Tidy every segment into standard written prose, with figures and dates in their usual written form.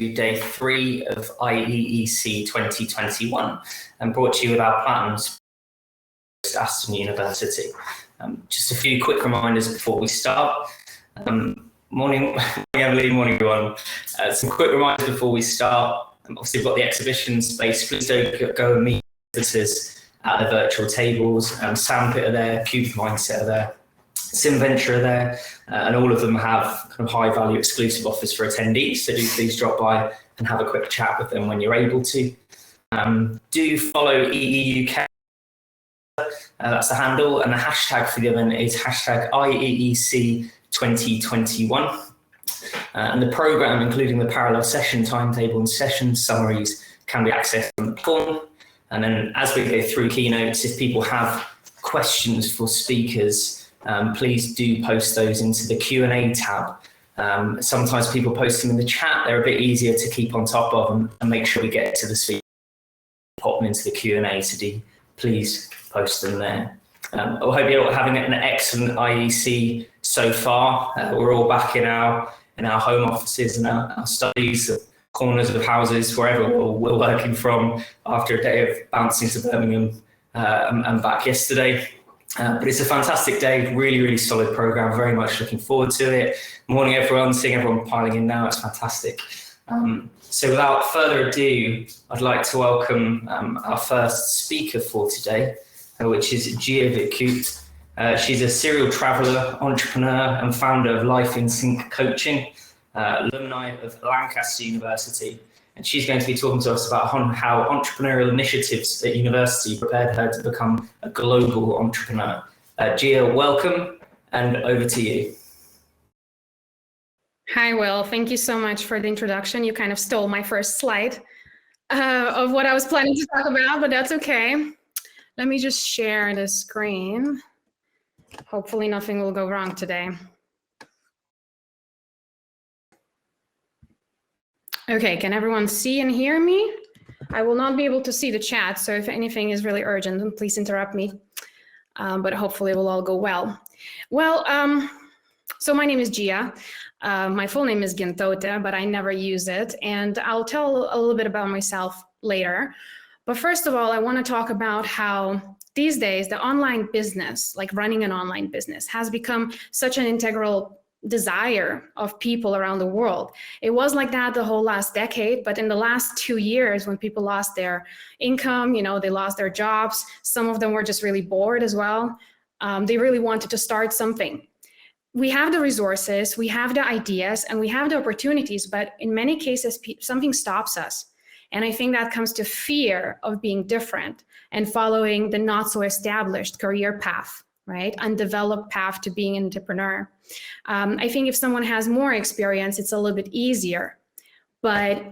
to day 3 of IEEC 2021 and brought to you with our plans at Aston University. Just a few quick reminders before we start. Morning Emily, morning everyone. Some quick reminders before we start. Obviously we've got the exhibition space. Please don't go and meet visitors at the virtual tables. Sandpit are there, Cube Mindset are there, Simventure are there, and all of them have kind of high value exclusive offers for attendees. So do please drop by and have a quick chat with them when you're able to. Do follow EEUK. That's the handle, and the hashtag for the event is hashtag IEEC 2021. And the program, including the parallel session timetable and session summaries, can be accessed on the platform. And then as we go through keynotes, if people have questions for speakers, please do post those into the Q&A tab. Sometimes people post them in the chat. They're a bit easier to keep on top of and make sure we get to the speaker. Pop them into the Q&A, so please post them there. I hope you're having an excellent IEC so far. We're all back in our home offices and our studies, corners of houses, wherever we're working from after a day of bouncing to Birmingham and back yesterday. But it's a fantastic day, really, really solid program. Very much looking forward to it. Morning, everyone. Seeing everyone piling in now. It's fantastic. So without further ado, I'd like to welcome our first speaker for today, which is Gia Vitkute. She's a serial traveller, entrepreneur, and founder of Life in Sync Coaching, alumni of Lancaster University. And she's going to be talking to us about how entrepreneurial initiatives at university prepared her to become a global entrepreneur. Gia, welcome, and over to you. Hi, Will. Thank you so much for the introduction. You kind of stole my first slide of what I was planning to talk about, but that's okay. Let me just share the screen. Hopefully nothing will go wrong today. Okay, can everyone see and hear me? I will not be able to see the chat, so if anything is really urgent, then please interrupt me. But hopefully it will all go well. Well, so my name is Gia. My full name is Vitkute, but I never use it. And I'll tell a little bit about myself later. But first of all, I want to talk about how these days the online business, like running an online business, has become such an integral desire of people around the world. It was like that the whole last decade, but in the last 2 years, when people lost their income, they lost their jobs, some of them were just really bored as well. They really wanted to start something. We have the resources, we have the ideas, and we have the opportunities, but in many cases, something stops us. And I think that comes to fear of being different and following the not so established career path, right? Undeveloped path to being an entrepreneur. I think if someone has more experience, it's a little bit easier, but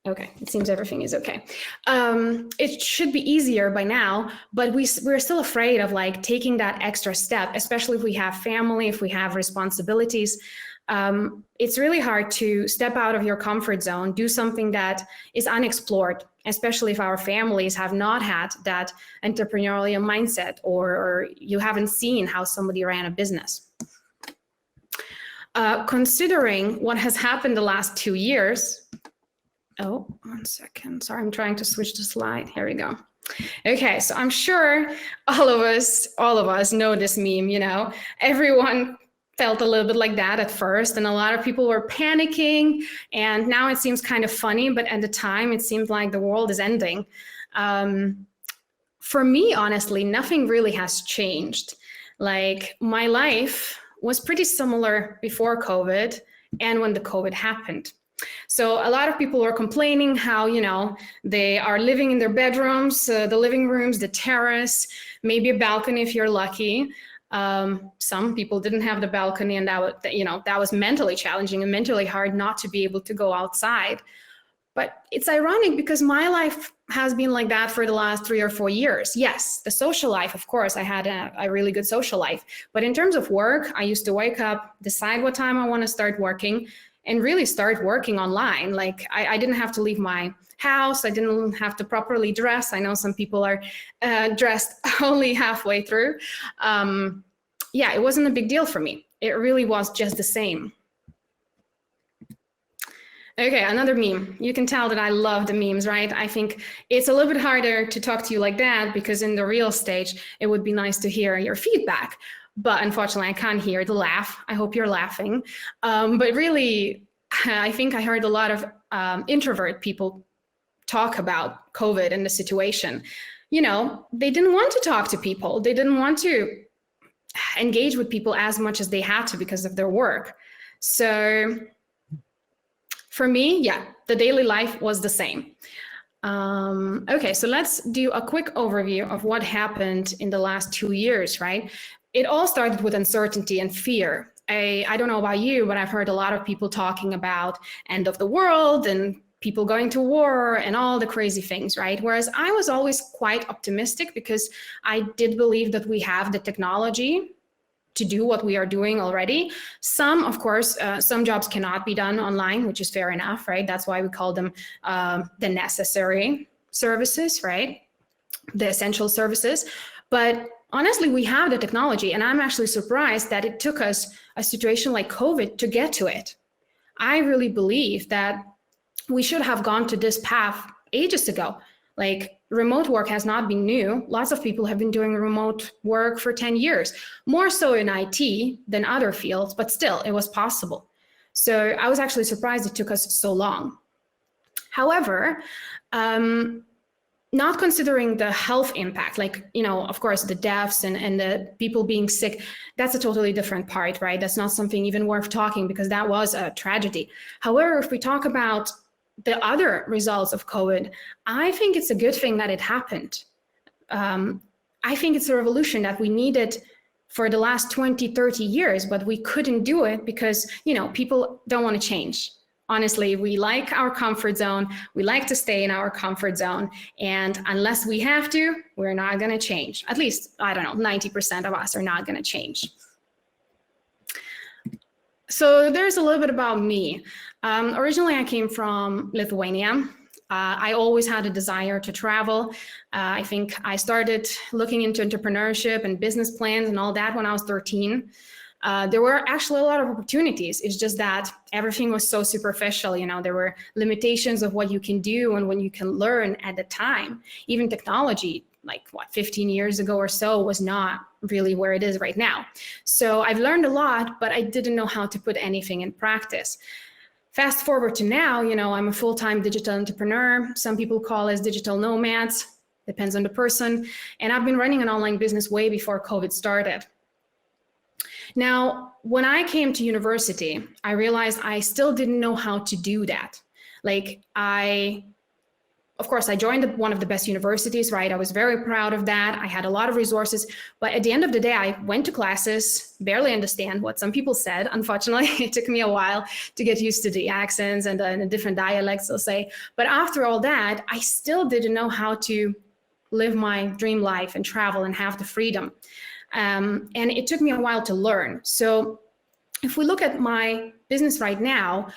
okay, it seems everything is okay. It should be easier by now, but we're still afraid of taking that extra step, especially if we have family, if we have responsibilities. It's really hard to step out of your comfort zone, do something that is unexplored, especially if our families have not had that entrepreneurial mindset or you haven't seen how somebody ran a business. Considering what has happened the last 2 years, oh, 1 second, sorry, I'm trying to switch the slide, here we go. Okay, so I'm sure all of us know this meme, everyone felt a little bit like that at first, and a lot of people were panicking, and now it seems kind of funny, but at the time it seemed like the world is ending. For me, honestly, nothing really has changed. My life was pretty similar before COVID and when the COVID happened. So a lot of people were complaining how, they are living in their bedrooms, the living rooms, the terrace, maybe a balcony if you're lucky. Some people didn't have the balcony, and that was mentally challenging and mentally hard not to be able to go outside. But it's ironic because my life has been like that for the last 3 or 4 years. Yes, the social life, of course, I had a really good social life. But in terms of work, I used to wake up, decide what time I want to start working, and really start working online. I didn't have to leave my house. I didn't have to properly dress. I know some people are dressed only halfway through. It wasn't a big deal for me. It really was just the same. Okay, another meme. You can tell that I love the memes, right? I think it's a little bit harder to talk to you like that because in the real stage, it would be nice to hear your feedback. But unfortunately, I can't hear the laugh. I hope you're laughing. But really, I think I heard a lot of introvert people talk about COVID and the situation. You know, they didn't want to talk to people. They didn't want to engage with people as much as they had to because of their work. So for me, yeah, the daily life was the same. Okay, so let's do a quick overview of what happened in the last 2 years, right? It all started with uncertainty and fear. I don't know about you, but I've heard a lot of people talking about end of the world and people going to war and all the crazy things, right? Whereas I was always quite optimistic because I did believe that we have the technology to do what we are doing already. Some, of course, some jobs cannot be done online, which is fair enough, right? That's why we call them the necessary services, right? The essential services. But honestly, we have the technology, and I'm actually surprised that it took us a situation like COVID to get to it. I really believe that we should have gone to this path ages ago. Like, remote work has not been new. Lots of people have been doing remote work for 10 years, more so in IT than other fields, but still it was possible. So I was actually surprised it took us so long. However, not considering the health impact, like, you know, of course, the deaths and the people being sick, that's a totally different part, right? That's not something even worth talking because that was a tragedy. However, if we talk about the other results of COVID, I think it's a good thing that it happened. I think it's a revolution that we needed for the last 20, 30 years, but we couldn't do it because, you know, people don't want to change. Honestly, we like our comfort zone. We like to stay in our comfort zone. And unless we have to, we're not going to change. At least, I don't know, 90% of us are not going to change. So there's a little bit about me. Originally, I came from Lithuania. I always had a desire to travel. I think I started looking into entrepreneurship and business plans and all that when I was 13. There were actually a lot of opportunities. It's just that everything was so superficial. You know, there were limitations of what you can do and what you can learn at the time. Even technology, like 15 years ago or so, was not really where it is right now. So I've learned a lot, but I didn't know how to put anything in practice. Fast forward to now, you know, I'm a full-time digital entrepreneur. Some people call us digital nomads, depends on the person. And I've been running an online business way before COVID started. Now, when I came to university, I realized I still didn't know how to do that. Like, of course, I joined one of the best universities, right? I was very proud of that. I had a lot of resources, but at the end of the day, I went to classes, barely understand what some people said. Unfortunately, it took me a while to get used to the accents and the different dialects, I'll say. But after all that, I still didn't know how to live my dream life and travel and have the freedom. And it took me a while to learn. So if we look at my business right now,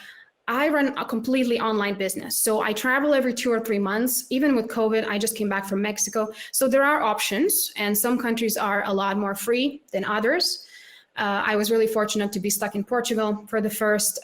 I run a completely online business. So I travel every 2 or 3 months. Even with COVID, I just came back from Mexico. So there are options, and some countries are a lot more free than others. I was really fortunate to be stuck in Portugal for the first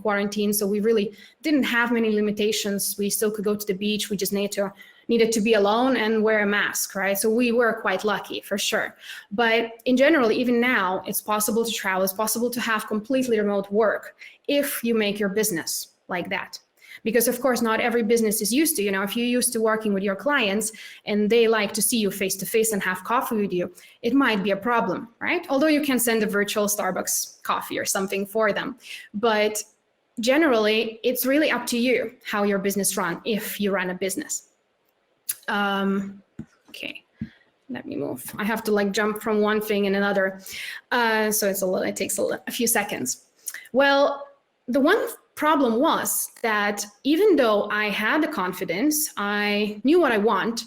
quarantine. So we really didn't have many limitations. We still could go to the beach. We just needed to be alone and wear a mask, right? So we were quite lucky for sure. But in general, even now, it's possible to travel. It's possible to have completely remote work if you make your business like that. Because of course, not every business is used to, you know, if you're used to working with your clients and they like to see you face to face and have coffee with you, it might be a problem, right? Although you can send a virtual Starbucks coffee or something for them. But generally, it's really up to you how your business runs if you run a business. Okay, let me move. I have to like jump from one thing and another. So it takes a few seconds. Well, the one problem was that even though I had the confidence, I knew what I want,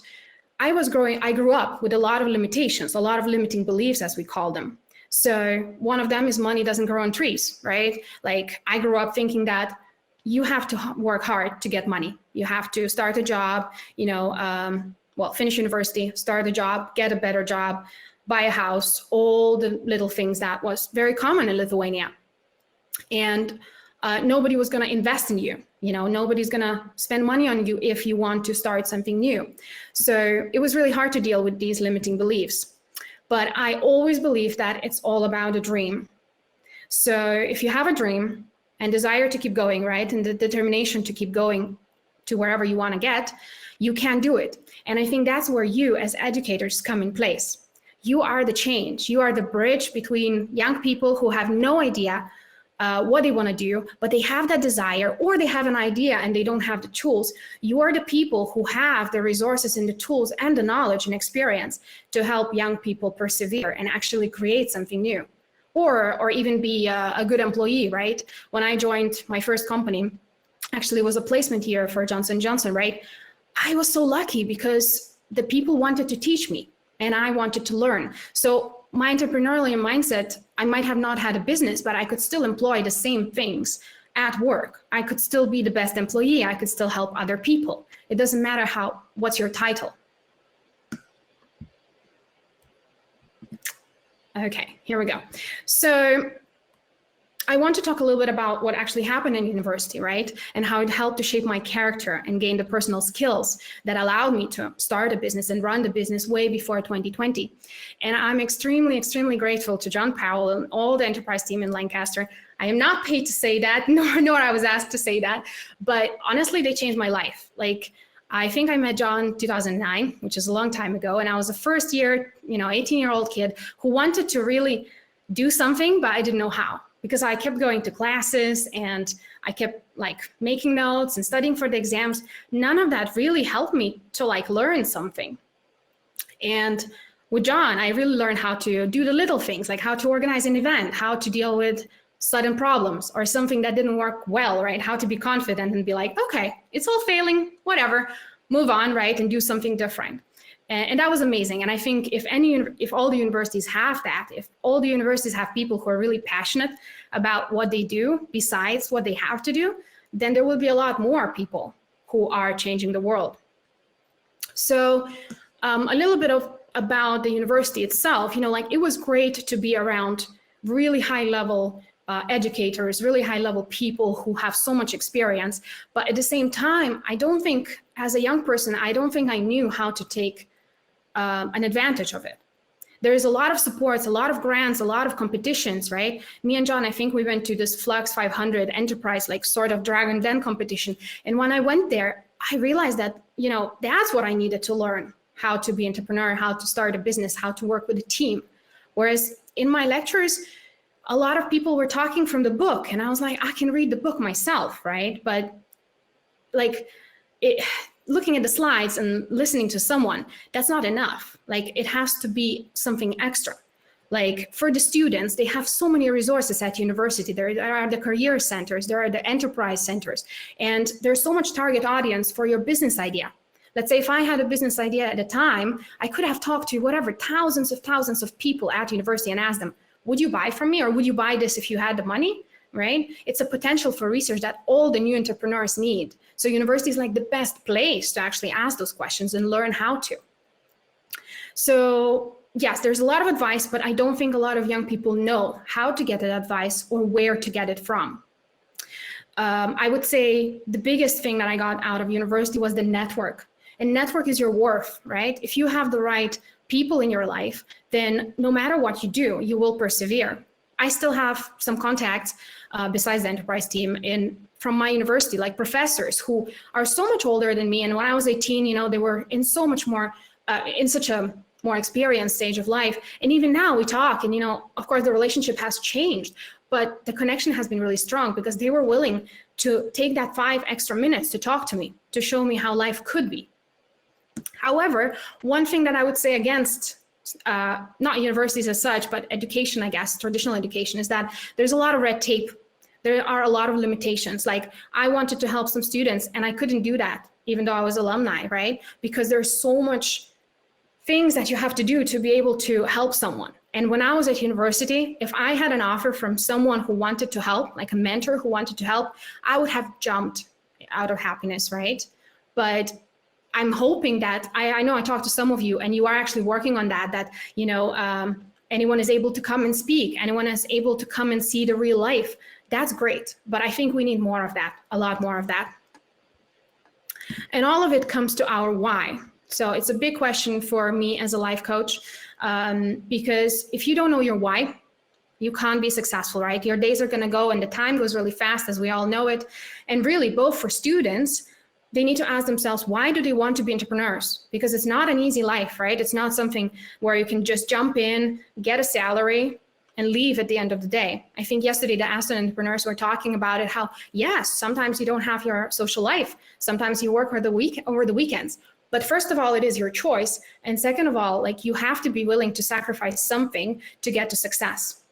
I grew up with a lot of limitations, a lot of limiting beliefs, as we call them. So one of them is money doesn't grow on trees, right? Like, I grew up thinking that you have to work hard to get money. You have to start a job, you know, finish university, start a job, get a better job, buy a house, all the little things that was very common in Lithuania. And nobody was going to invest in you. Nobody's gonna spend money on you if you want to start something new. So it was really hard to deal with these limiting beliefs. But I always believe that it's all about a dream. So if you have a dream and desire to keep going, right, and the determination to keep going to wherever you want to get, you can do it. And I think that's where you as educators come in place. You are the change. You are the bridge between young people who have no idea what they want to do, but they have that desire, or they have an idea and they don't have the tools. You are the people who have the resources and the tools and the knowledge and experience to help young people persevere and actually create something new, or even be a good employee, right? When I joined my first company, actually it was a placement year for Johnson & Johnson, right? I was so lucky because the people wanted to teach me and I wanted to learn. So my entrepreneurial mindset, I might have not had a business, but I could still employ the same things at work. I could still be the best employee. I could still help other people. It doesn't matter what's your title. Okay, here we go. So I want to talk a little bit about what actually happened in university, right? And how it helped to shape my character and gain the personal skills that allowed me to start a business and run the business way before 2020. And I'm extremely, extremely grateful to John Powell and all the enterprise team in Lancaster. I am not paid to say that, nor I was asked to say that, but honestly, they changed my life. Like, I think I met John in 2009, which is a long time ago. And I was a first year, 18-year-old kid who wanted to really do something, but I didn't know how. Because I kept going to classes and I kept making notes and studying for the exams. None of that really helped me to learn something. And with John, I really learned how to do the little things, like how to organize an event, how to deal with sudden problems or something that didn't work well, right? How to be confident and be like, okay, it's all failing, whatever, move on, right? And do something different. And that was amazing. And I think if all the universities have that, if all the universities have people who are really passionate about what they do besides what they have to do, then there will be a lot more people who are changing the world. So a little bit about the university itself, it was great to be around really high level educators, really high level people who have so much experience. But at the same time, I don't think as a young person, I don't think I knew how to take an advantage of it. There is a lot of supports, a lot of grants, a lot of competitions, right? Me and John, I think we went to this Flux 500 enterprise, sort of Dragon Den competition. And when I went there, I realized that, that's what I needed to learn, how to be an entrepreneur, how to start a business, how to work with a team. Whereas in my lectures, a lot of people were talking from the book and I was like, I can read the book myself, right? But looking at the slides and listening to someone, that's not enough. It has to be something extra. For the students, they have so many resources at university. There are the career centers, there are the enterprise centers, and there's so much target audience for your business idea. Let's say if I had a business idea at a time, I could have talked to thousands of people at university and asked them, would you buy from me, or would you buy this if you had the money? Right? It's a potential for research that all the new entrepreneurs need. So university is the best place to actually ask those questions and learn how to. So yes, there's a lot of advice, but I don't think a lot of young people know how to get that advice or where to get it from. I would say the biggest thing that I got out of university was the network. And network is your worth, right? If you have the right people in your life, then no matter what you do, you will persevere. I still have some contacts besides the enterprise team from my university, professors who are so much older than me. And when I was 18, they were in so much more, in such a more experienced stage of life. And even now we talk and, of course the relationship has changed, but the connection has been really strong because they were willing to take that 5 extra minutes to talk to me, to show me how life could be. However, one thing that I would say against not universities as such, but education, I guess, traditional education, is that there's a lot of red tape. There are a lot of limitations. I wanted to help some students and I couldn't do that, even though I was alumni, right? Because there's so much things that you have to do to be able to help someone. And when I was at university, if I had an offer from someone who wanted to help, like a mentor who wanted to help, I would have jumped out of happiness, right? But I'm hoping that, I know I talked to some of you and you are actually working on that anyone is able to come and speak, anyone is able to come and see the real life, That's great, but I think we need more of that, a lot more of that. And all of it comes to our why. So it's a big question for me as a life coach, because if you don't know your why, you can't be successful, right? Your days are going to go and the time goes really fast, as we all know it. And really, both for students, they need to ask themselves, why do they want to be entrepreneurs? Because it's not an easy life, right? It's not something where you can just jump in, get a salary, and leave at the end of the day. I think yesterday the Aston entrepreneurs were talking about it, how yes, sometimes you don't have your social life. Sometimes you work over the weekends. But first of all, it is your choice. And second of all, like, you have to be willing to sacrifice something to get to success.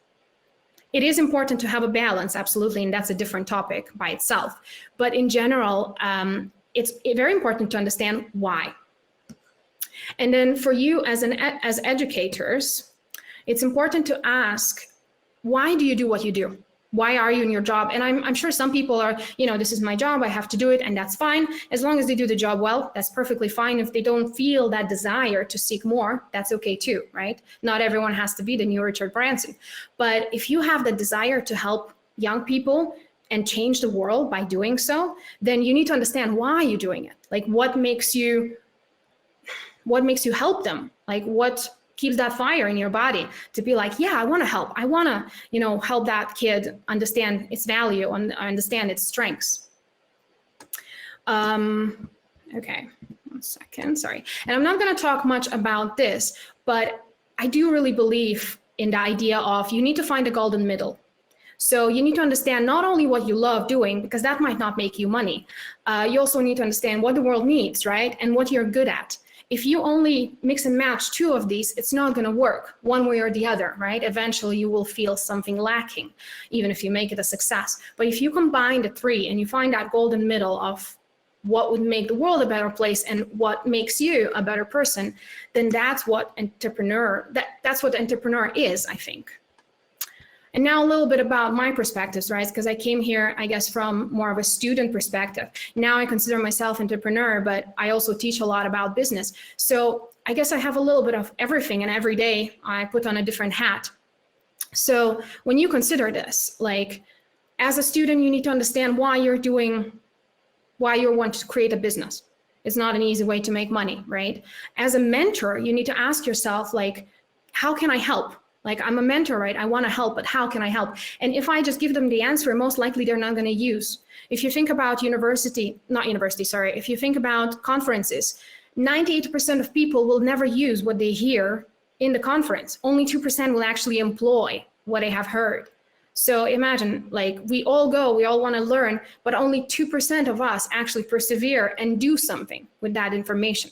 It is important to have a balance, absolutely, and that's a different topic by itself. But in general, it's very important to understand why. And then for you as educators, it's important to ask, why do you do what you do? Why are you in your job? And I'm sure some people are, this is my job, I have to do it, and that's fine. As long as they do the job well, that's perfectly fine. If they don't feel that desire to seek more, that's okay too, right? Not everyone has to be the new Richard Branson. But if you have the desire to help young people and change the world by doing so, then you need to understand why you're doing it. Like, what makes you help them? Like, what keeps that fire in your body to be like, yeah, I want to help. I want to, help that kid understand its value and understand its strengths. Okay, 1 second, sorry. And I'm not going to talk much about this, but I do really believe in the idea of you need to find a golden middle. So you need to understand not only what you love doing, because that might not make you money. You also need to understand what the world needs, right? And what you're good at. If you only mix and match two of these, it's not going to work one way or the other, right? Eventually you will feel something lacking, even if you make it a success. But if you combine the three and you find that golden middle of what would make the world a better place and what makes you a better person, then that's what that's what the entrepreneur is, I think. And now a little bit about my perspectives, right? Because I came here, I guess, from more of a student perspective. Now I consider myself an entrepreneur, but I also teach a lot about business. So I guess I have a little bit of everything, and every day I put on a different hat. So when you consider this, like, as a student, you need to understand why you want to create a business. It's not an easy way to make money, right? As a mentor, you need to ask yourself, like, how can I help? Like, I'm a mentor, right? I want to help, but how can I help? And if I just give them the answer, most likely they're not going to use. If you think about if you think about conferences, 98% of people will never use what they hear in the conference. Only 2% will actually employ what they have heard. So imagine, like, we all want to learn, but only 2% of us actually persevere and do something with that information.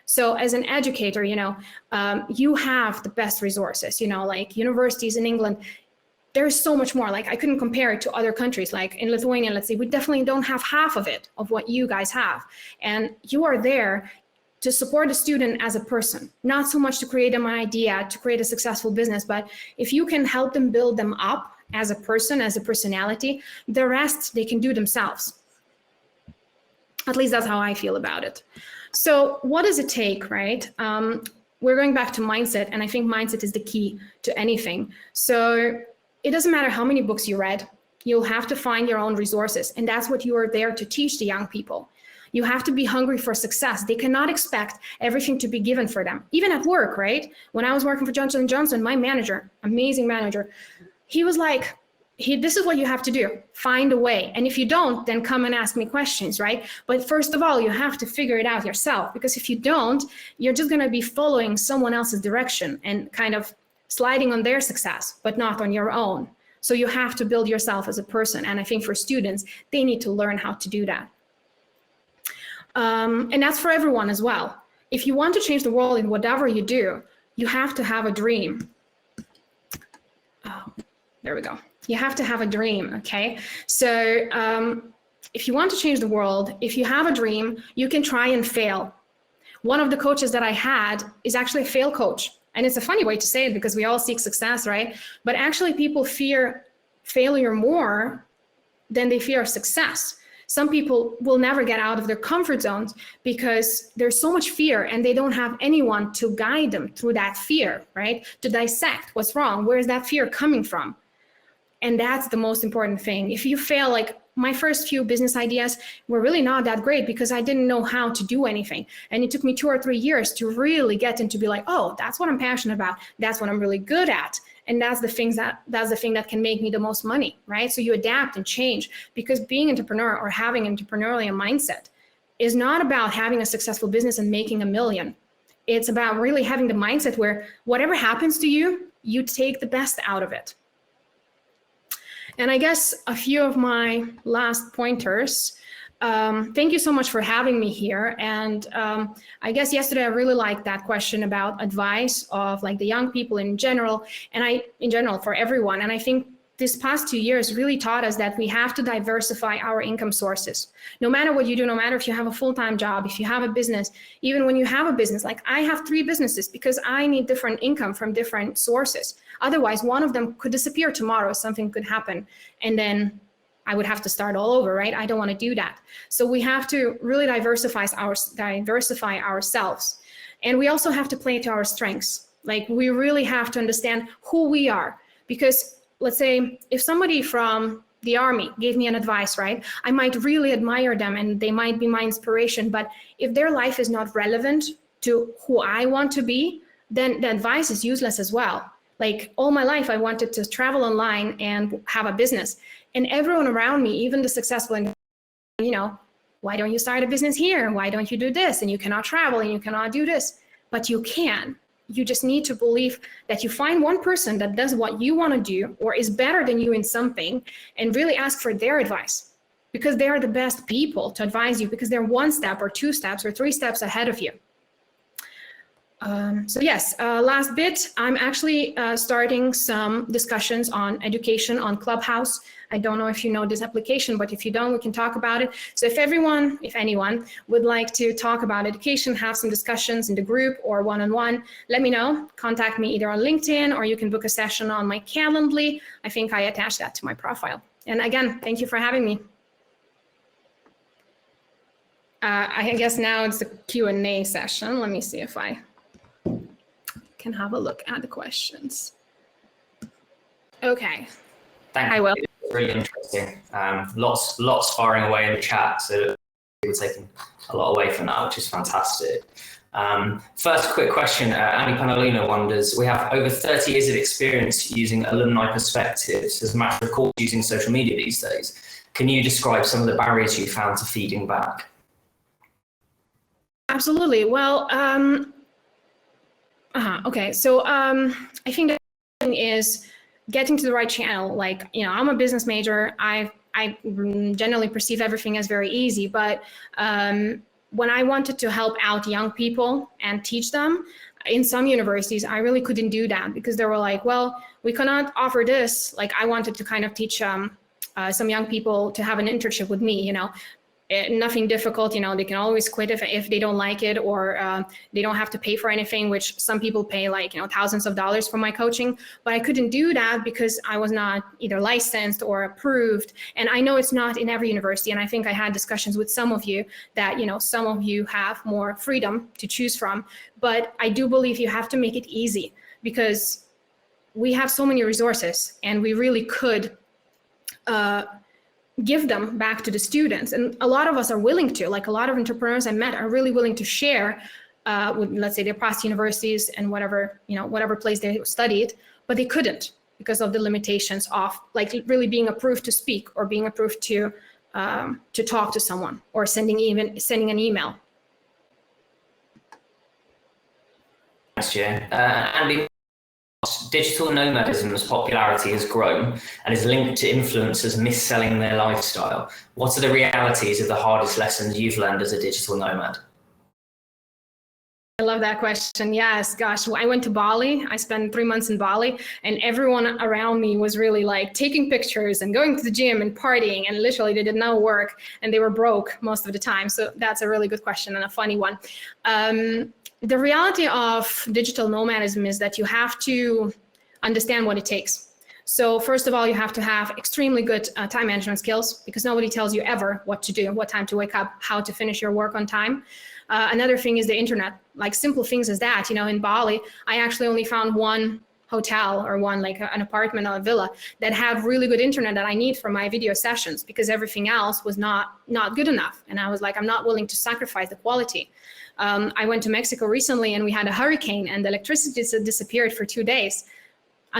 So as an educator, you have the best resources, like universities in England, there's so much more. Like, I couldn't compare it to other countries. Like in Lithuania, let's say, we definitely don't have half of it, of what you guys have. And you are there to support a student as a person, not so much to create them an idea, to create a successful business, but if you can help them build them up as a person, as a personality, the rest they can do themselves. At least that's how I feel about it. So what does it take, right? We're going back to mindset, and I think mindset is the key to anything. So it doesn't matter how many books you read, you'll have to find your own resources, and that's what you are there to teach the young people. You have to be hungry for success. They cannot expect everything to be given for them. Even at work, right? When I was working for Johnson & Johnson, my manager, amazing manager, he was like, this is what you have to do, find a way. And if you don't, then come and ask me questions, right? But first of all, you have to figure it out yourself, because if you don't, you're just gonna be following someone else's direction and kind of sliding on their success, but not on your own. So you have to build yourself as a person. And I think for students, they need to learn how to do that. And that's for everyone as well. If you want to change the world in whatever you do, you have to have a dream. Oh, there we go. You have to have a dream, okay? So if you want to change the world, if you have a dream, you can try and fail. One of the coaches that I had is actually a fail coach. And it's a funny way to say it because we all seek success, right? But actually people fear failure more than they fear success. Some people will never get out of their comfort zones because there's so much fear and they don't have anyone to guide them through that fear, right? To dissect what's wrong, where is that fear coming from? And that's the most important thing. If you fail, like my first few business ideas were really not that great because I didn't know how to do anything. And it took me 2 or 3 years to really get into be like, oh, that's what I'm passionate about. That's what I'm really good at. And that's the thing that can make me the most money, right? So you adapt and change, because being an entrepreneur or having an entrepreneurial mindset is not about having a successful business and making $1 million. It's about really having the mindset where whatever happens to you, you take the best out of it. And I guess a few of my last pointers. Thank you so much for having me here. And I guess yesterday I really liked that question about advice of like the young people in general, and in general for everyone. And I think this past 2 years really taught us that we have to diversify our income sources. No matter what you do, no matter if you have a full-time job, if you have a business, even when you have a business, like I have 3 businesses because I need different income from different sources. Otherwise, one of them could disappear tomorrow, something could happen, and then I would have to start all over, right? I don't want to do that. So we have to really diversify ourselves. And we also have to play to our strengths. Like we really have to understand who we are, because let's say if somebody from the army gave me an advice, right? I might really admire them and they might be my inspiration, but if their life is not relevant to who I want to be, then the advice is useless as well. Like all my life, I wanted to travel online and have a business, and everyone around me, even the successful, why don't you start a business here? Why don't you do this? And you cannot travel and you cannot do this, but you can. You just need to believe that you find one person that does what you want to do or is better than you in something, and really ask for their advice, because they are the best people to advise you, because they're 1 step or 2 steps or 3 steps ahead of you. So yes, last bit, I'm actually starting some discussions on education on Clubhouse. I don't know if you know this application, but if you don't, we can talk about it. So if anyone would like to talk about education, have some discussions in the group or one-on-one, let me know. Contact me either on LinkedIn, or you can book a session on my Calendly. I think I attached that to my profile. And again, thank you for having me. I guess now it's the Q&A session. Let me see if I can have a look at the questions. Okay. Thank you. Will. It's really interesting. Lots firing away in the chat, so we're taking a lot away from that, which is fantastic. First quick question, Annie Panalina wonders, we have over 30 years of experience using alumni perspectives as a matter of course using social media these days. Can you describe some of the barriers you found to feeding back? Absolutely. Well, okay. So I think the thing is getting to the right channel. Like, I'm a business major. I generally perceive everything as very easy, but when I wanted to help out young people and teach them in some universities, I really couldn't do that because they were like, well, we cannot offer this. Like I wanted to kind of teach some young people to have an internship with me, nothing difficult, they can always quit if they don't like it, or they don't have to pay for anything, which some people pay like, thousands of dollars for my coaching. But I couldn't do that because I was not either licensed or approved. And I know it's not in every university. And I think I had discussions with some of you that, some of you have more freedom to choose from. But I do believe you have to make it easy, because we have so many resources and we really could give them back to the students. And a lot of us are willing to, like a lot of entrepreneurs I met are really willing to share with, let's say, their past universities and whatever place they studied, but they couldn't because of the limitations of like really being approved to speak or being approved to talk to someone or sending an email. Thanks, Gia. Andy, digital nomadism's popularity has grown and is linked to influencers mis-selling their lifestyle. What are the realities of the hardest lessons you've learned as a digital nomad? I love that question. Yes, gosh, I went to Bali. I spent 3 months in Bali, and everyone around me was really like taking pictures and going to the gym and partying, and literally they did no work and they were broke most of the time. So that's a really good question and a funny one. The reality of digital nomadism is that you have to understand what it takes. So first of all, you have to have extremely good time management skills, because nobody tells you ever what to do, what time to wake up, how to finish your work on time. Another thing is the internet, like simple things as that. In Bali, I actually only found one hotel or one like an apartment or a villa that had really good internet that I need for my video sessions, because everything else was not good enough. And I was like, I'm not willing to sacrifice the quality. I went to Mexico recently and we had a hurricane and the electricity disappeared for 2 days.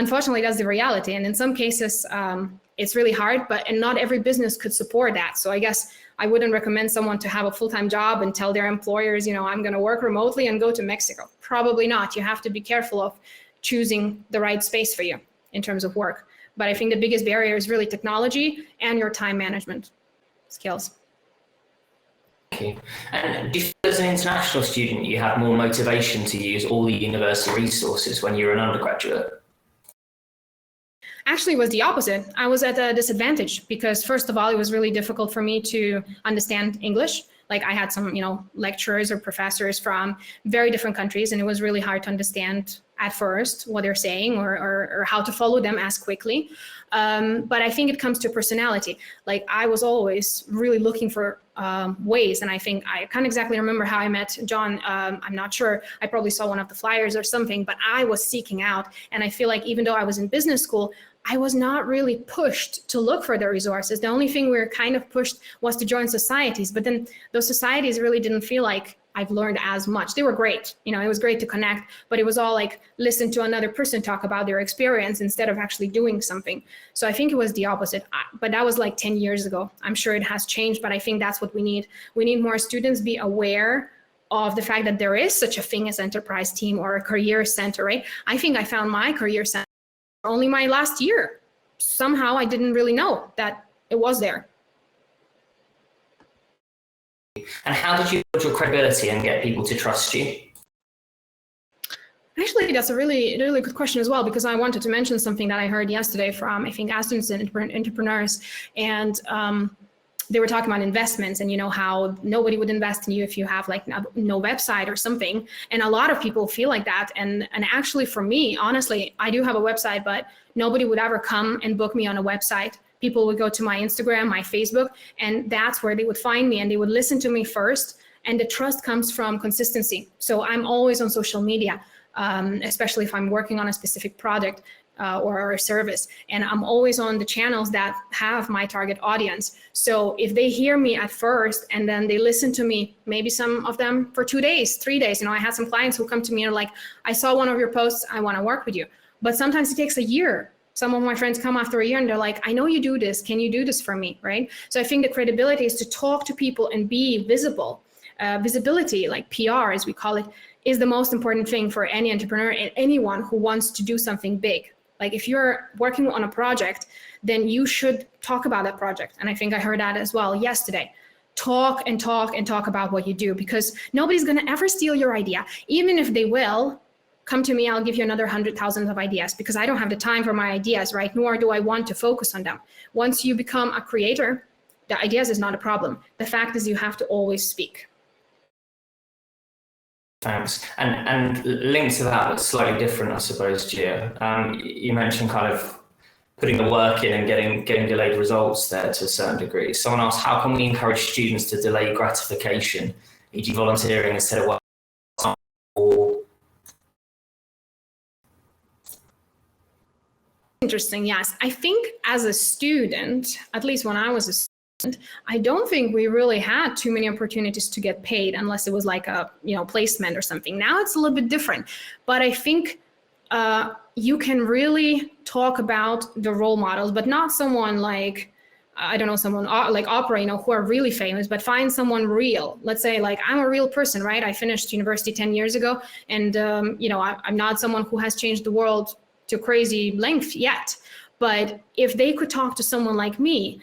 Unfortunately, that's the reality. And in some cases, it's really hard, and not every business could support that. So I guess I wouldn't recommend someone to have a full-time job and tell their employers, I'm going to work remotely and go to Mexico. Probably not. You have to be careful of choosing the right space for you in terms of work. But I think the biggest barrier is really technology and your time management skills. Thank you. And do you feel as an international student, you have more motivation to use all the university resources when you're an undergraduate? Actually, it was the opposite. I was at a disadvantage because, first of all, it was really difficult for me to understand English. Like I had some, lecturers or professors from very different countries, and it was really hard to understand at first what they're saying or how to follow them as quickly. But I think it comes to personality. Like I was always really looking for ways, and I think I can't exactly remember how I met John. I'm not sure. I probably saw one of the flyers or something, but I was seeking out. And I feel like even though I was in business school, I was not really pushed to look for the resources. The only thing we were kind of pushed was to join societies, but then those societies really didn't feel like I've learned as much. They were great. It was great to connect, but it was all like listen to another person talk about their experience instead of actually doing something. So I think it was the opposite, but that was like 10 years ago. I'm sure it has changed, but I think that's what we need. We need more students be aware of the fact that there is such a thing as enterprise team or a career center, right? I think I found my career center only my last year. Somehow I didn't really know that it was there. And how did you build your credibility and get people to trust you? Actually, that's a really, really good question as well, because I wanted to mention something that I heard yesterday from, I think, students and entrepreneurs. And they were talking about investments and, how nobody would invest in you if you have like no website or something. And a lot of people feel like that. And actually for me, honestly, I do have a website, but nobody would ever come and book me on a website. People would go to my Instagram, my Facebook, and that's where they would find me and they would listen to me first. And the trust comes from consistency. So I'm always on social media, especially if I'm working on a specific product or a service. And I'm always on the channels that have my target audience. So if they hear me at first and then they listen to me, maybe some of them for 2 days, 3 days, I had some clients who come to me and are like, I saw one of your posts, I want to work with you. But sometimes it takes a year. Some of my friends come after a year and they're like, I know you do this. Can you do this for me, right? So I think the credibility is to talk to people and be visible. Visibility, like PR as we call it, is the most important thing for any entrepreneur and anyone who wants to do something big. Like if you're working on a project, then you should talk about that project. And I think I heard that as well yesterday. Talk and talk and talk about what you do, because nobody's going to ever steal your idea. Even if they will, come to me, I'll give you another 100,000 of ideas, because I don't have the time for my ideas, right? Nor do I want to focus on them. Once you become a creator, the ideas is not a problem. The fact is you have to always speak. Thanks. And linked to that, but slightly different, I suppose, Gia. You mentioned kind of putting the work in and getting delayed results there to a certain degree. Someone asked, how can we encourage students to delay gratification, e.g. volunteering instead of work? Or... Interesting, yes. I think as a student, at least when I was a student, I don't think we really had too many opportunities to get paid unless it was like a placement or something. Now it's a little bit different, but I think you can really talk about the role models, but not someone like, I don't know, someone like Oprah, who are really famous, but find someone real. Let's say like I'm a real person, right? I finished university 10 years ago, and I'm not someone who has changed the world to crazy length yet. But if they could talk to someone like me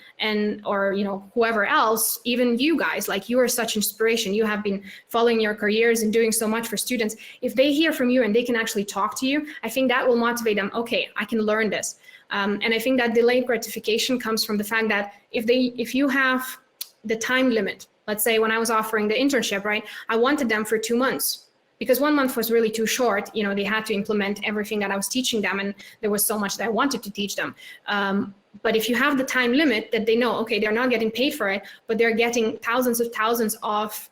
or whoever else, even you guys, like you are such inspiration. You have been following your careers and doing so much for students. If they hear from you and they can actually talk to you, I think that will motivate them. Okay, I can learn this. And I think that delayed gratification comes from the fact that if you have the time limit, let's say when I was offering the internship, right, I wanted them for 2 months. Because 1 month was really too short. They had to implement everything that I was teaching them, and there was so much that I wanted to teach them. But if you have the time limit that they know, okay, they're not getting paid for it, but they're getting thousands of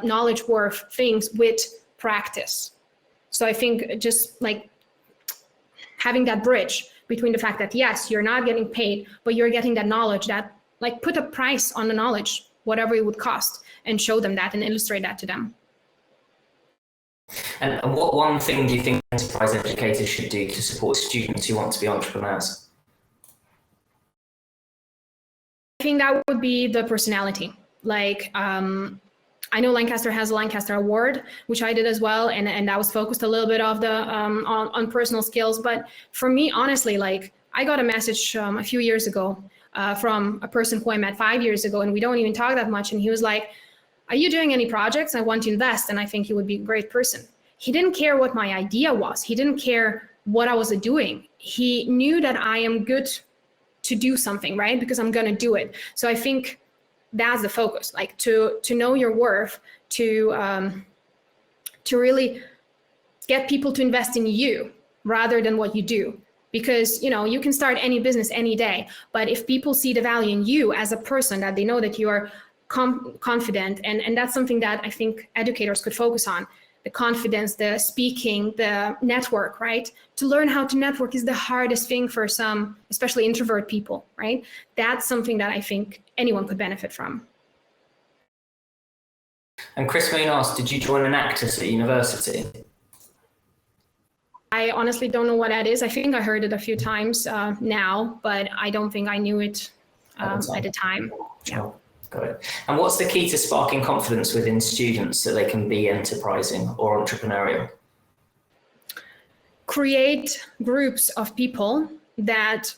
knowledge worth things with practice. So I think just like having that bridge between the fact that, yes, you're not getting paid, but you're getting that knowledge, that like put a price on the knowledge, whatever it would cost, and show them that and illustrate that to them. And what one thing do you think enterprise educators should do to support students who want to be entrepreneurs? I think that would be the personality. Like, I know Lancaster has a Lancaster Award, which I did as well, and that was focused a little bit of the on personal skills. But for me, honestly, like I got a message a few years ago from a person who I met 5 years ago, and we don't even talk that much. And he was like, "Are you doing any projects? I want to invest, and I think you would be a great person." He didn't care what my idea was. He didn't care what I was doing. He knew that I am good to do something, right? Because I'm gonna do it. So I think that's the focus, like to know your worth, to really get people to invest in you rather than what you do. Because you can start any business any day, but if people see the value in you as a person, that they know that you are confident, and that's something that I think educators could focus on. The confidence, the speaking, the network, right? To learn how to network is the hardest thing for some, especially introvert people, right? That's something that I think anyone could benefit from. And Chris Moon asked, did you join an Actus at university? I honestly don't know what that is. I think I heard it a few times now, but I don't think I knew it at the time. Yeah. Got it. And what's the key to sparking confidence within students so they can be enterprising or entrepreneurial? Create groups of people that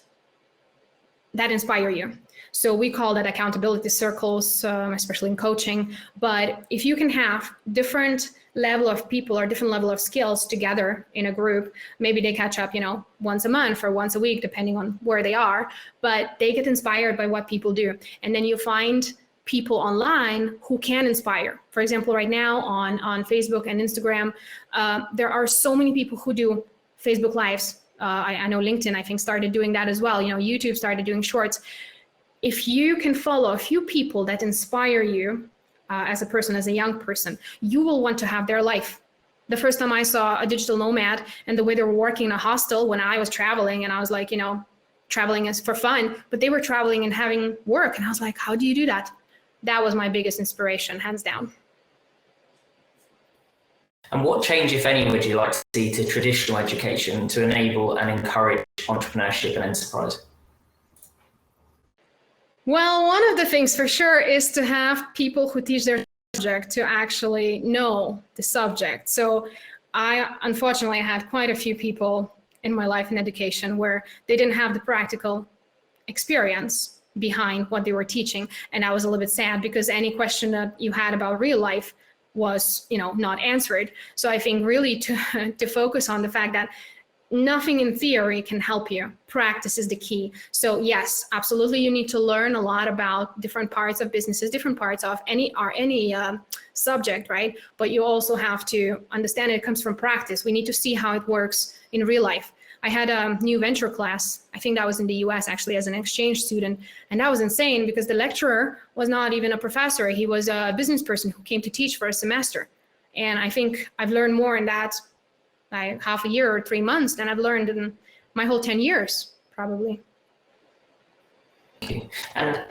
inspire you. So we call that accountability circles, especially in coaching. But if you can have different level of people or different level of skills together in a group, maybe they catch up, once a month or once a week, depending on where they are, but they get inspired by what people do. And then you find people online who can inspire. For example, right now on Facebook and Instagram, there are so many people who do Facebook Lives. I know LinkedIn, I think, started doing that as well. YouTube started doing shorts. If you can follow a few people that inspire you as a person, as a young person, you will want to have their life. The first time I saw a digital nomad and the way they were working in a hostel when I was traveling, and I was like, traveling is for fun, but they were traveling and having work. And I was like, how do you do that? That was my biggest inspiration, hands down. And what change, if any, would you like to see to traditional education to enable and encourage entrepreneurship and enterprise? Well, one of the things for sure is to have people who teach their subject to actually know the subject. So unfortunately, I had quite a few people in my life in education where they didn't have the practical experience behind what they were teaching. And I was a little bit sad because any question that you had about real life was, not answered. So I think really to focus on the fact that nothing in theory can help you. Practice is the key. So yes, absolutely, you need to learn a lot about different parts of businesses, different parts of any subject, right? But you also have to understand it comes from practice. We need to see how it works in real life. I had a new venture class. I think that was in the US actually as an exchange student. And that was insane because the lecturer was not even a professor. He was a business person who came to teach for a semester. And I think I've learned more in that like half a year or 3 months than I've learned in my whole 10 years, probably. Okay. And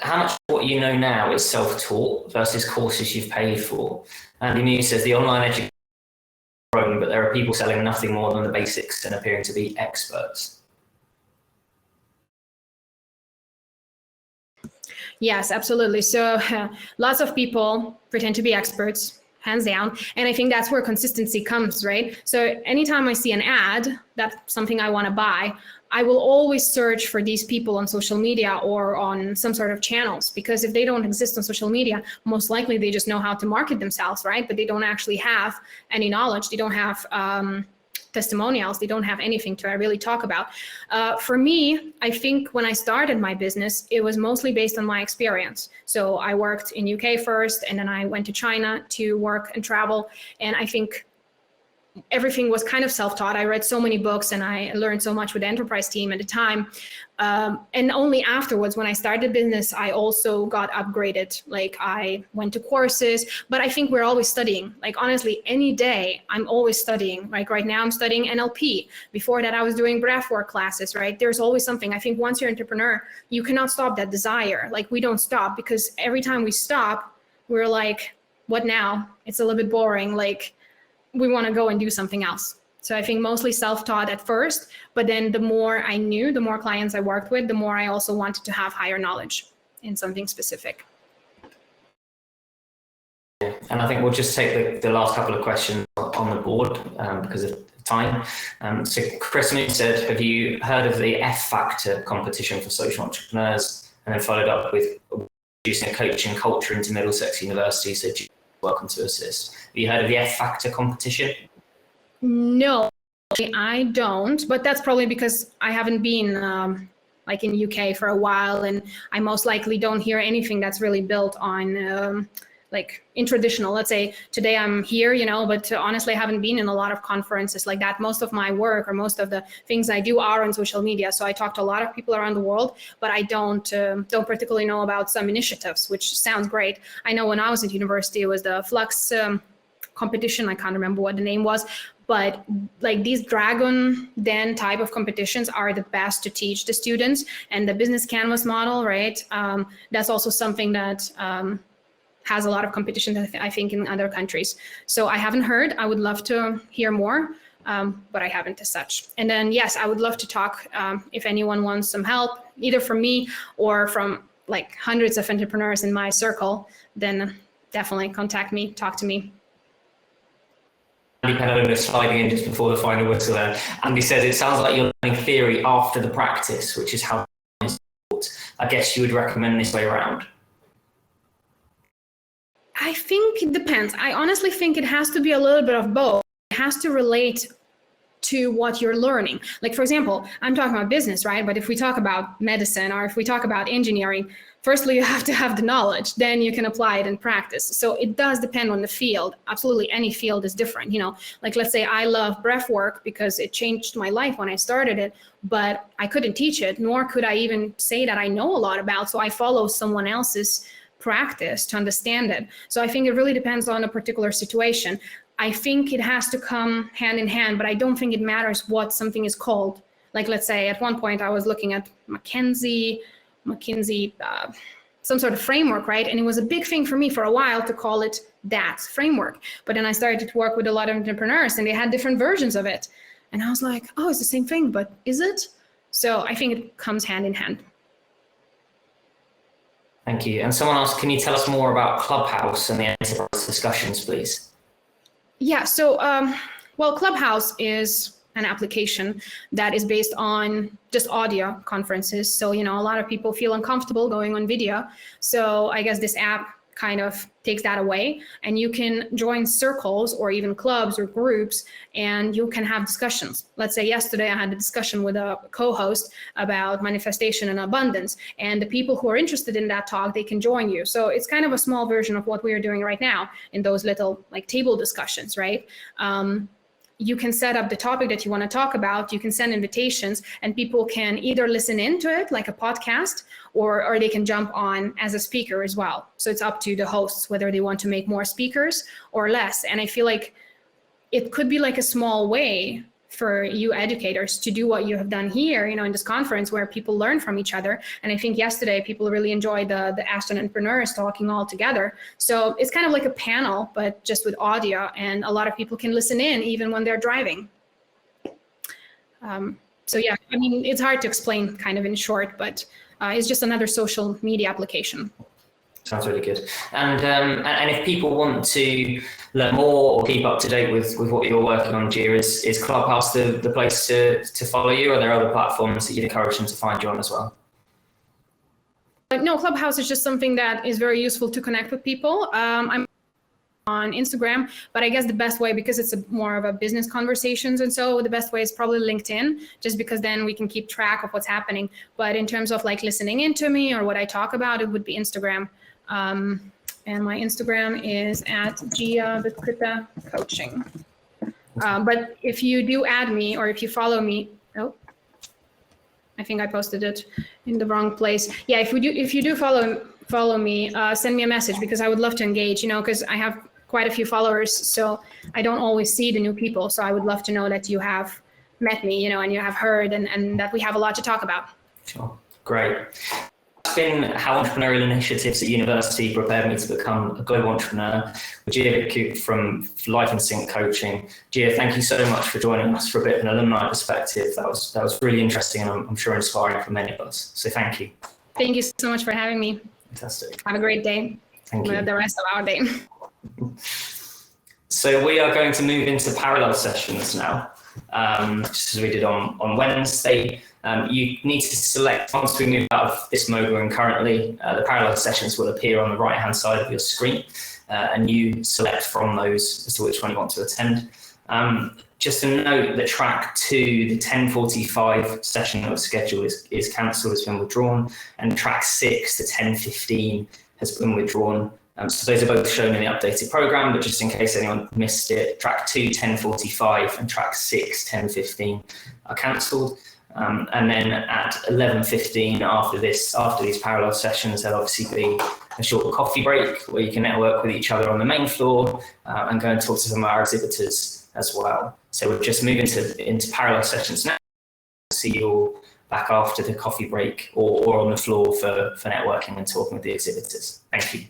how much of what you know now is self-taught versus courses you've paid for? Andy Mew says the online education is growing, but there are people selling nothing more than the basics and appearing to be experts. Yes, absolutely. So lots of people pretend to be experts, hands down. And I think that's where consistency comes, right? So anytime I see an ad, that's something I want to buy, I will always search for these people on social media or on some sort of channels, because if they don't exist on social media, most likely they just know how to market themselves, right? But they don't actually have any knowledge. They don't have testimonials. They don't have anything to really talk about. For me, I think when I started my business, it was mostly based on my experience. So I worked in UK first, and then I went to China to work and travel. And I think everything was kind of self-taught. I read so many books and I learned so much with the enterprise team at the time. And only afterwards, when I started business, I also got upgraded. Like I went to courses, but I think we're always studying. Like honestly, any day I'm always studying. Like right now I'm studying NLP. Before that I was doing breathwork classes, right? There's always something. I think once you're an entrepreneur, you cannot stop that desire. Like we don't stop, because every time we stop, we're like, what now? It's a little bit boring. Like we want to go and do something else. So I think mostly self-taught at first, but then the more I knew, the more clients I worked with, the more I also wanted to have higher knowledge in something specific. And I think we'll just take the last couple of questions on the board because of time. So Chris Moon said, have you heard of the F Factor competition for social entrepreneurs? And then followed up with introducing a coaching culture into Middlesex University. So welcome to assist. Have you heard of the F Factor competition? No, I don't, but that's probably because I haven't been like in UK for a while, and I most likely don't hear anything that's really built on like in traditional. Let's say today I'm here, you know, but honestly, I haven't been in a lot of conferences like that. Most of my work or most of the things I do are on social media. So I talk to a lot of people around the world, but I don't particularly know about some initiatives, which sounds great. I know when I was at university, it was the Flux competition. I can't remember what the name was, but like these Dragon Den type of competitions are the best to teach the students. And the business canvas model, right? That's also something that has a lot of competition, I think, in other countries. So I haven't heard. I would love to hear more, but I haven't as such. And then, yes, I would love to talk if anyone wants some help, either from me or from like hundreds of entrepreneurs in my circle, then definitely contact me, talk to me. Andy Penalona sliding in just before the final whistle there. Andy says, it sounds like you're learning theory after the practice, which is how it's taught. I guess you would recommend this way around. I think it depends. I honestly think it has to be a little bit of both. It has to relate to what you're learning. Like, for example, I'm talking about business, right? But if we talk about medicine or if we talk about engineering, firstly, you have to have the knowledge, then you can apply it in practice. So it does depend on the field. Absolutely, any field is different. You know, like let's say I love breath work because it changed my life when I started it, but I couldn't teach it, nor could I even say that I know a lot about. So I follow someone else's practice to understand it. So I think it really depends on a particular situation. I think it has to come hand in hand, but I don't think it matters what something is called. Like, let's say at one point I was looking at McKinsey, some sort of framework, right? And it was a big thing for me for a while to call it that framework. But then I started to work with a lot of entrepreneurs and they had different versions of it. And I was like, oh, it's the same thing, but is it? So I think it comes hand in hand. Thank you. And someone asked, can you tell us more about Clubhouse and the enterprise discussions, please? Yeah, so, well, Clubhouse is an application that is based on just audio conferences. So, you know, a lot of people feel uncomfortable going on video. So I guess this app kind of takes that away, and you can join circles or even clubs or groups, and you can have discussions. Let's say yesterday I had a discussion with a co-host about manifestation and abundance, and the people who are interested in that talk, they can join you. So it's kind of a small version of what we are doing right now in those little like table discussions, right? You can set up the topic that you want to talk about, you can send invitations, and people can either listen into it like a podcast, or they can jump on as a speaker as well. So it's up to the hosts whether they want to make more speakers or less. And I feel like it could be like a small way for you educators to do what you have done here, you know, in this conference where people learn from each other. And I think yesterday people really enjoyed the Ashton entrepreneurs talking all together. So it's kind of like a panel, but just with audio, and a lot of people can listen in even when they're driving. So yeah, I mean, it's hard to explain kind of in short, but it's just another social media application. Sounds really good. And if people want to learn more or keep up to date with what you're working on, Gia, is Clubhouse the place to follow you? Or are there other platforms that you'd encourage them to find you on as well? No, Clubhouse is just something that is very useful to connect with people. I'm on Instagram, but I guess the best way, because it's more of a business conversations, and so the best way is probably LinkedIn, just because then we can keep track of what's happening. But in terms of like listening into me or what I talk about, it would be Instagram. And my Instagram is at Gia Vitkute Coaching. But if you do add me or if you follow me, oh, I think I posted it in the wrong place. Yeah, if you do follow me, send me a message, because I would love to engage, because I have quite a few followers, so I don't always see the new people. So I would love to know that you have met me, and you have heard, and that we have a lot to talk about. Sure, great. That's been how entrepreneurial initiatives at university prepared me to become a global entrepreneur, with Gia Vitkute from Life in Sync Coaching. Gia, thank you so much for joining us for a bit of an alumni perspective. That was really interesting, and I'm sure inspiring for many of us. So thank you. Thank you so much for having me. Fantastic. Have a great day. Thank you. The rest of our day. So we are going to move into parallel sessions now, just as we did on Wednesday. You need to select, once we move out of this mode we're in currently, the parallel sessions will appear on the right-hand side of your screen, and you select from those as to which one you want to attend. Just to note that track 2, the 10:45 session that was scheduled is cancelled, has been withdrawn, and track 6, the 10:15, has been withdrawn. So those are both shown in the updated program, but just in case anyone missed it, track 2, 10:45, and track 6, 10:15 are cancelled. And then at 11:15 after these parallel sessions, there'll obviously be a short coffee break where you can network with each other on the main floor and go and talk to some of our exhibitors as well. So we're just moving into parallel sessions now. See you all back after the coffee break or on the floor for networking and talking with the exhibitors. Thank you.